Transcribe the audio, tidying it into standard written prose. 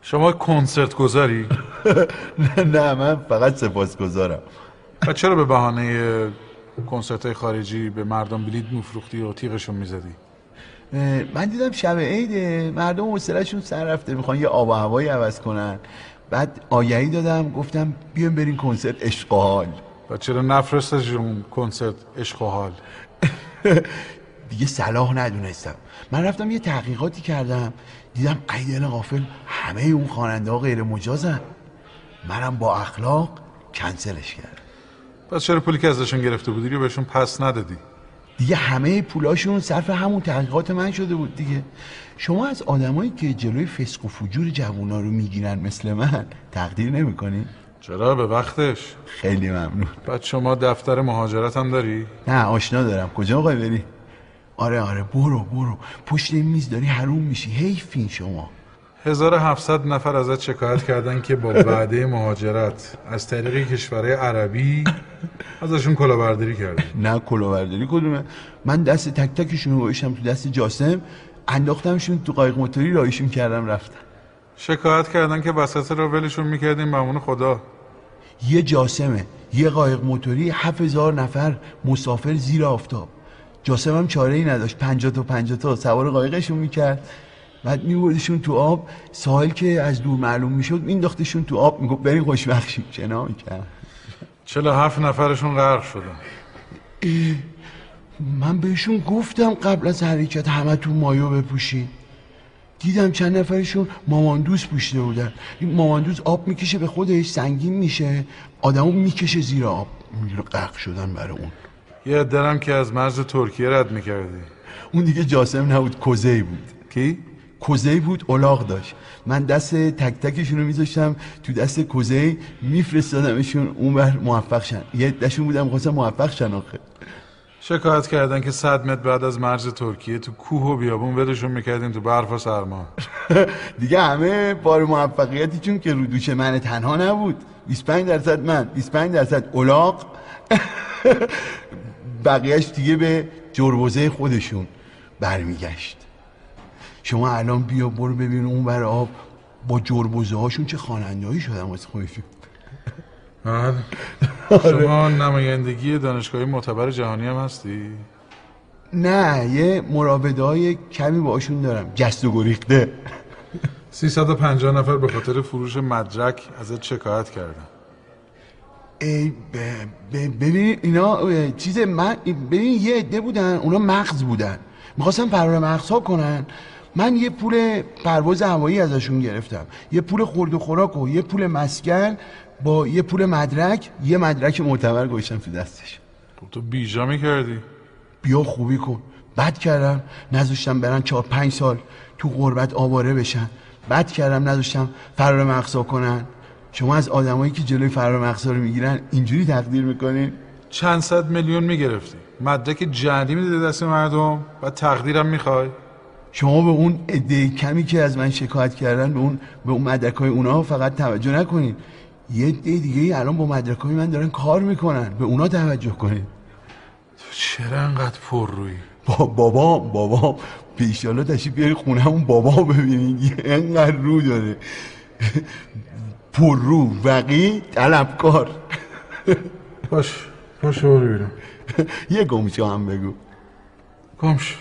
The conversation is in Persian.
شما کنسرت گذاری؟ نه من فقط سپاسگزارم. و چرا به بهانه کنسرت های خارجی به مردم بلیط میفروختی و تیغشون میزدی؟ من دیدم شب عیده مردم حوصله‌شون سر رفته، میخوان یه آب و هوایی عوض کنن. بعد آگهی دادم گفتم بیایم بریم کنسرت عشق و حال. و چرا نفرستشون کنسرت عشق و حال؟ دیگه صلاح ندونستم. من رفتم یه تحقیقاتی کردم، دیدم ایدل غافل همه اون خواننده ها غیر مجازن. منم با اخلاق کنسلش کردم. پس چرا پولی که ازشون گرفته بودی رو بهشون پس ندادی؟ دیگه همه پولاشون صرف همون تحقیقات من شده بود دیگه. شما از آدمایی که جلوی فسق و فجور جوونا رو میگیرن مثل من تقدیر نمی‌کنی؟ چرا به وقتش؟ خیلی ممنون. بعد شما دفتر مهاجرت هم داری؟ نه آشنا دارم. کجا می‌خوای بری؟ آره برو پشت این میز داری حروم میشی. حیفین شما. 1700 نفر ازت شکایت کردن که با وعده مهاجرت از طریق کشورهای عربی ازشون کلاهبرداری کردی. نه کلاهبرداری کدومه؟ من دست تک تکشون رو گذاشتم تو دست جاسم، انداختمشون تو قایق موتوری راهیشون کردم رفتم. شکایت کردن که وسط راه ولشون میکردیم ممنون خدا. یه جاسمه، یه قایق موتوری، 7000 نفر مسافر زیر آفتاب. جاسم هم چاره ای نداشت، 50 تا سوار قایقشون میکرد، بعد میبردشون تو آب. ساحل که از دور معلوم میشد مینداختشون تو آب، میگفت بریم خوشبخت شیم. چنا میکرد. 47 نفرشون غرق شدن. من بهشون گفتم قبل از حرکت همه تو مایو بپوشید. دیدم چند نفرشون ماماندوز پوشیده بودن. این ماماندوز آب میکشه به خودش، سنگین میشه، آدمو میکشه زیر آب. غرق شدن برای اون. یه درم که از مرز ترکیه رد میکردی. اون دیگه جاسم نبود، کوزه‌ای بود. کی؟ کوزه‌ای بود، الاغ داشت. من دست تک تکشون رو میذاشتم تو دست کوزه‌ای، میفرستادمشون اونور موفق شن. یه دشون بودم خواستم موفق شن. آخه شکایت کردن که 100 متر بعد از مرز ترکیه تو کوه و بیابون ولشون میکردیم تو برف و سرما. دیگه همه بار موفقیتی چون که رو دوش من تنها نبود. 25% من، 25% الاغ. بقیهش دیگه به جربوزه خودشون برمیگشت. شما الان بیا برو ببین اون بر آب با جربوزه هاشون چه خواننده‌ای شدن واسه خودشون. شما نمایندگی دانشگاهی معتبر جهانی هم هستی؟ نه یه مراوده‌های کمی باشون دارم، جست و گریخته. 350 نفر به خاطر فروش مدرک ازت شکایت کردن. ببین اینا ببین یه عده بودن، اونا مغز بودن، میخواستن فرار مغزها کنن. من یه پول پرواز هوایی ازشون گرفتم، یه پول خورد و خوراک و یه پول مسکن با یه پول مدرک، یه مدرک معتبر گذاشتم تو دستش. خب تو بیجا میکردی؟ بیا خوبی کن. بد کردم نذاشتم برن 4-5 سال تو غربت آواره بشن. بد کردم نذاشتم فرار مغزها کنن. شما از آدمایی که جلوی فرار مغزها رو میگیرن اینجوری تقدیر میکنین؟ چند صد میلیون میگرفتی، مدرک جعلی میدی دست مردم و تقدیرم میخوای؟ شما به اون عده کمی که از من شکایت کردن به اون مدرکای اونها فقط توجه نکنین. یه عده دیگه الان با مدرکای من دارن کار میکنن، به اونا توجه کنین. تو چرا انقدر پر روی؟ بابا پیشالا تشریف بیاری خونه همون بابا ببینین، انقدر رو داره. پر رو، وقی، طلبکار. باش برو بیرون. یه گمشو هم بگو. گمش.